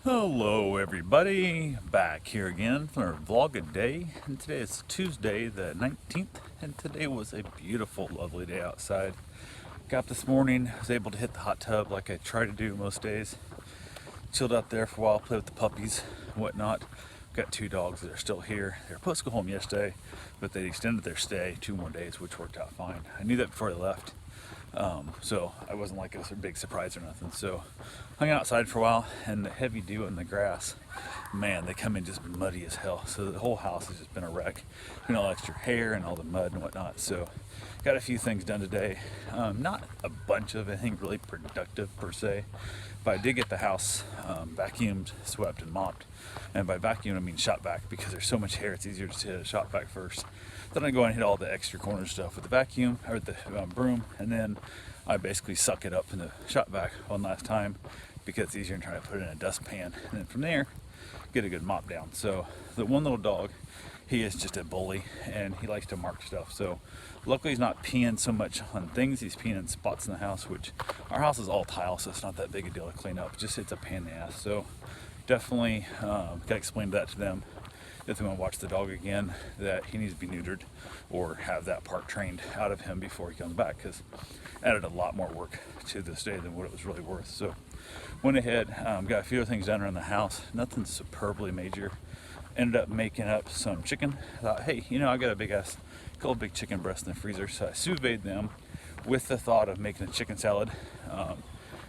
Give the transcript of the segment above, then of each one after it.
Hello everybody, back here again for a vlog a day, and today is Tuesday the 19th, and today was a beautiful, lovely day outside. Got up this morning, was able to hit the hot tub like I try to do most days. Chilled out there for a while, played with the puppies and whatnot. Got two dogs that are still here. They were supposed to go home yesterday, but they extended their stay 2 more days, which worked out fine. I knew that before they left. So I wasn't like it was a big surprise or nothing. So hung outside for a while, and the heavy dew in the grass, man, they come in just muddy as hell. So the whole house has just been a wreck. All extra hair and all the mud and whatnot. So got a few things done today. Not a bunch of anything really productive per se, but I did get the house vacuumed, swept, and mopped. And by vacuum I mean shot vac, because there's so much hair it's easier to hit a shot vac first. Then I go and hit all the extra corner stuff with the vacuum or the broom, and then I basically suck it up in the shot vac one last time because it's easier than trying to put it in a dustpan. And then from there, get a good mop down. So the one little dog, he is just a bully and he likes to mark stuff. So luckily he's not peeing so much on things, he's peeing in spots in the house, which our house is all tile, so it's not that big a deal to clean up. Just it's a pain in the ass. So definitely gotta explain that to them if they want to watch the dog again, that he needs to be neutered or have that part trained out of him before he comes back, because added a lot more work to this day than what it was really worth. So went ahead, got a few other things done around the house, nothing superbly major. Ended up making up some chicken. I thought, hey, I got a couple big chicken breasts in the freezer, so I sous vide them with the thought of making a chicken salad.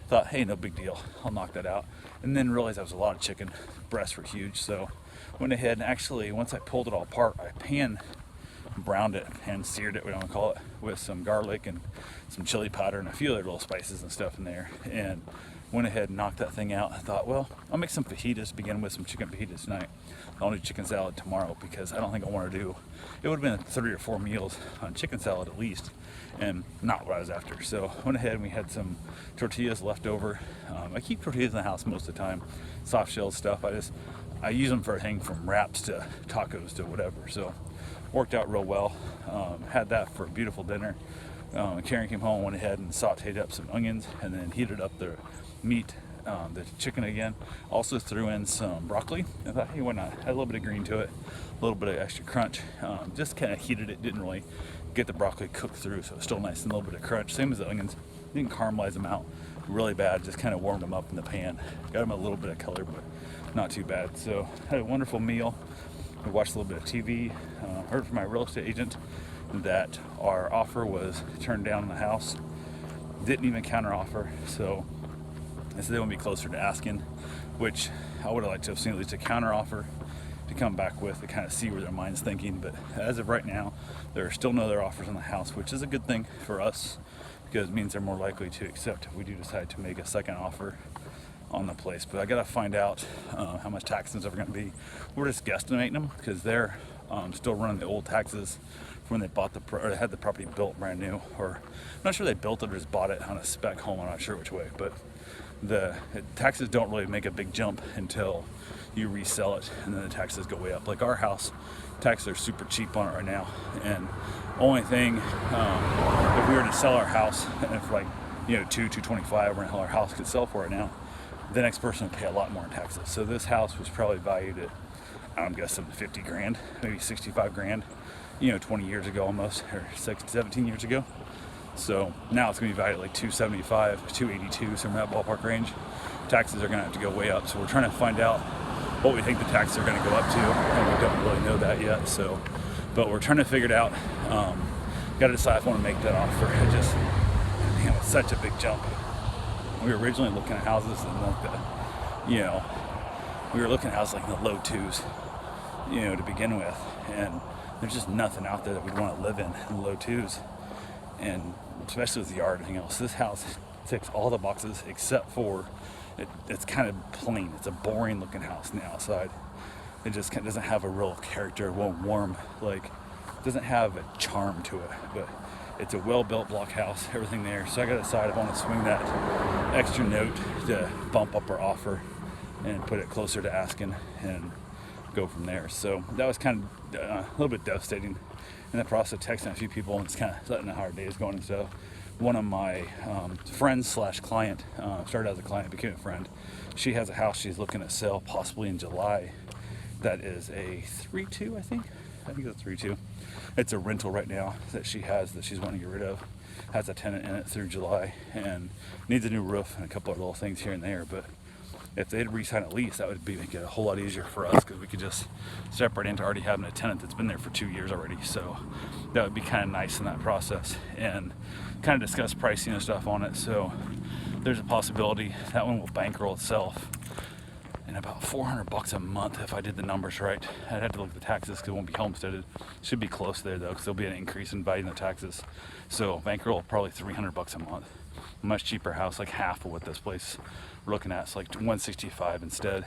Thought, hey, no big deal, I'll knock that out. And then realized that was a lot of chicken, breasts were huge, so went ahead and actually, once I pulled it all apart, I browned it and seared it, what I want to call it, with some garlic and some chili powder and a few other little spices and stuff in there, and went ahead and knocked that thing out. I thought, well, I'll make some fajitas to begin with, some chicken fajitas tonight. I'll do chicken salad tomorrow, because I don't think I want to do, it would have been 3 or 4 meals on chicken salad at least, and not what I was after. So went ahead and we had some tortillas left over. I keep tortillas in the house most of the time, soft shell stuff. I use them for everything from wraps to tacos to whatever. So worked out real well. Had that for a beautiful dinner. Karen came home, went ahead and sauteed up some onions and then heated up the meat, the chicken again. Also threw in some broccoli. I thought, hey, why not? Had a little bit of green to it, a little bit of extra crunch. Just kind of heated it, didn't really get the broccoli cooked through, so it's still nice and a little bit of crunch. Same as the onions, didn't caramelize them out really bad, just kind of warmed them up in the pan. Got them a little bit of color, but not too bad. So had a wonderful meal. We watched a little bit of TV. Heard from my real estate agent that our offer was turned down in the house. Didn't even counter offer, so they said they want to be closer to asking, which I would have liked to have seen at least a counter offer to come back with to kind of see where their mind's thinking. But as of right now, there are still no other offers on the house, which is a good thing for us, because it means they're more likely to accept if we do decide to make a second offer on the place. But I gotta find out how much taxes are going to be. We're just guesstimating them, because they're still running the old taxes from when they bought or they had the property built brand new, or I'm not sure they built it or just bought it on a spec home, I'm not sure which way. But the taxes don't really make a big jump until you resell it, and then the taxes go way up. Like our house, taxes are super cheap on it right now, and only thing, if we were to sell our house and for like $225, we're how our house could sell for it now, the next person would pay a lot more in taxes. So this house was probably valued at, I'm guessing 50 grand, maybe 65 grand, 20 years ago almost, or 17 years ago. So now it's gonna be valued at like 275, 282, somewhere in that ballpark range. Taxes are gonna have to go way up. So we're trying to find out what we think the taxes are gonna go up to, and we don't really know that yet. So, but we're trying to figure it out. Gotta decide if I wanna make that offer. It's such a big jump. We were originally looking at houses in like we were looking at houses like in the low 2s, to begin with. And there's just nothing out there that we'd want to live in the low 2s. And especially with the yard and everything else. This house ticks all the boxes except for it's kind of plain. It's a boring looking house on the outside. It just doesn't have a real character. It won't warm, doesn't have a charm to it. But it's a well-built block house, everything there. So I gotta decide if I want to swing that extra note to bump up our offer and put it closer to asking and go from there. So that was kind of a little bit devastating in the process of texting a few people and just kind of letting know how our day is going and stuff. one of my friends slash client, started as a client, became a friend. She has a house she's looking to sell possibly in July. That is a 3-2, I think it's a 3-2. It's a rental right now that she has that she's wanting to get rid of. Has a tenant in it through July and needs a new roof and a couple of little things here and there. But if they'd re-sign a lease, that would make it a whole lot easier for us, because we could just step right into already having a tenant that's been there for 2 years already. So that would be kind of nice in that process, and kind of discuss pricing and stuff on it. So there's a possibility that one will bankroll itself in about $400 a month if I did the numbers right. I'd have to look at the taxes because it won't be homesteaded. Should be close there though, because there'll be an increase in value in the taxes. So bankroll probably $300 a month. Much cheaper house, like half of what this place we're looking at. It's like $165 instead.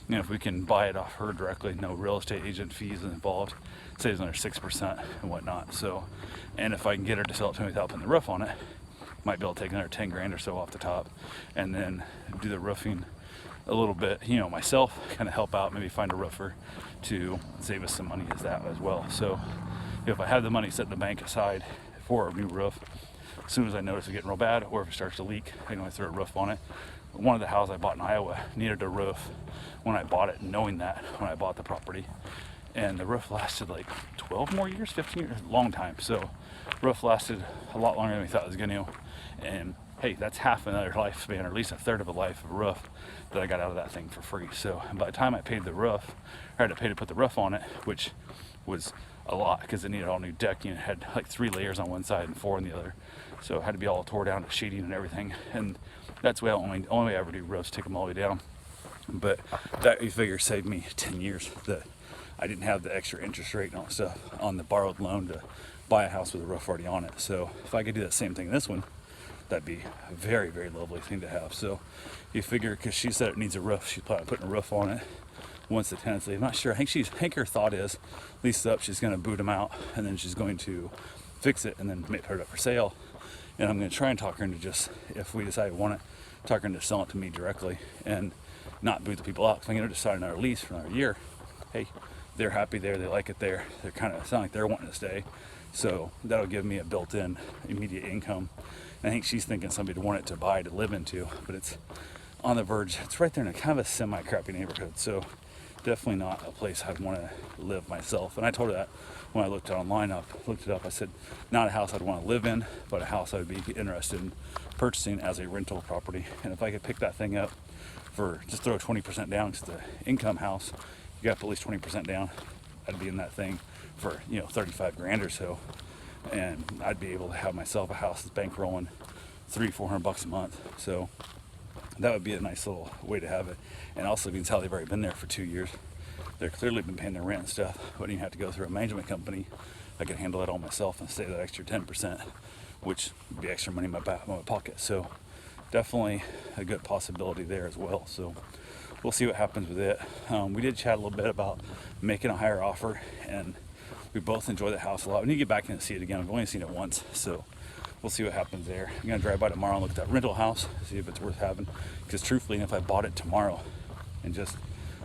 You know, if we can buy it off her directly, no real estate agent fees involved, saves under 6% and whatnot. So, and if I can get her to sell it to me without putting the roof on it, might be able to take another 10 grand or so off the top, and then do the roofing a little bit, you know, myself, kind of help out, maybe find a roofer to save us some money as that as well. So if I have the money set in the bank aside for a new roof, as soon as I notice it getting real bad, or if it starts to leak, I can always throw a roof on it. One of the houses I bought in Iowa needed a roof when I bought it, knowing that when I bought the property. And the roof lasted like 12 more years, 15 years, long time. So roof lasted a lot longer than we thought it was going to. And hey, that's half another lifespan, or at least a third of a life of a roof that I got out of that thing for free. So by the time I paid the roof, I had to pay to put the roof on it, which was a lot because it needed all new decking. It had like 3 layers on one side and 4 on the other. So it had to be all tore down to sheeting and everything. And that's the way only way I ever do roofs, take them all the way down. But that, you figure, saved me 10 years that I didn't have the extra interest rate and all that stuff on the borrowed loan to buy a house with a roof already on it. So if I could do that same thing in this one, that'd be a very, very lovely thing to have. So you figure, because she said it needs a roof, she's planning on putting a roof on it once the tenants leave. I'm not sure. I think her thought is, lease it up, she's going to boot them out, and then she's going to fix it and then put it up for sale. And I'm going to try and talk her into, just, if we decide we want it, talk her into selling it to me directly and not boot the people out. Because I'm going to decide another lease for another year. Hey, they're happy there, they like it there, they're kind of sound like they're wanting to stay. So that'll give me a built-in immediate income. And I think she's thinking somebody to want it to buy, to live into, but it's on the verge. It's right there in a kind of a semi-crappy neighborhood. So definitely not a place I'd want to live myself. And I told her that when I looked it up. I said, not a house I'd want to live in, but a house I would be interested in purchasing as a rental property. And if I could pick that thing up for, just throw 20% down, because the income house, you got to put at least 20% down. I'd be in that thing for, 35 grand or so. And I'd be able to have myself a house that's bankrolling $300-400 a month. So that would be a nice little way to have it. And also, you can tell they've already been there for 2 years. They're clearly been paying their rent and stuff. Wouldn't even have to go through a management company. I can handle that all myself and save that extra 10%, which would be extra money in my pocket. So definitely a good possibility there as well. So we'll see what happens with it. We did chat a little bit about making a higher offer, and we both enjoy the house a lot. We need to get back in and see it again. We've only seen it once, so we'll see what happens there. I'm gonna drive by tomorrow and look at that rental house, see if it's worth having. Because truthfully, if I bought it tomorrow and just,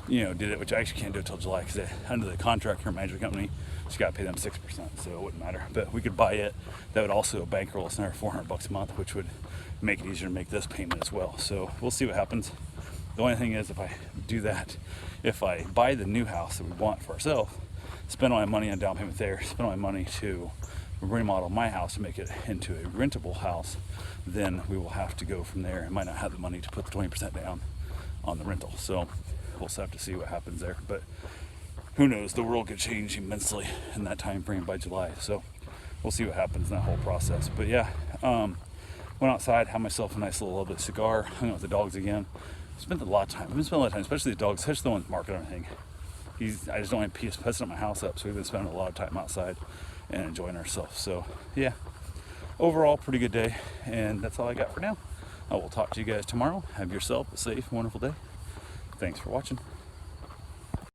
did it, which I actually can't do it till July, because under the contract for a management company, just got to pay them 6%, so it wouldn't matter. But we could buy it. That would also bankroll us another $400 a month, which would make it easier to make this payment as well. So we'll see what happens. The only thing is, if I do that, if I buy the new house that we want for ourselves, spend all my money on down payment there, spend all my money to remodel my house to make it into a rentable house, then we will have to go from there. I might not have the money to put the 20% down on the rental. So we'll just have to see what happens there. But who knows, the world could change immensely in that time frame by July. So we'll see what happens in that whole process. But yeah, went outside, had myself a nice little lovely cigar, hung out with the dogs again. Spent a lot of time. I've been spending a lot of time, especially the dogs, especially the ones marking everything. I just don't want to pissing up my house up, so we've been spending a lot of time outside and enjoying ourselves. So yeah, overall pretty good day, and that's all I got for now. I will talk to you guys tomorrow. Have yourself a safe, wonderful day. Thanks for watching.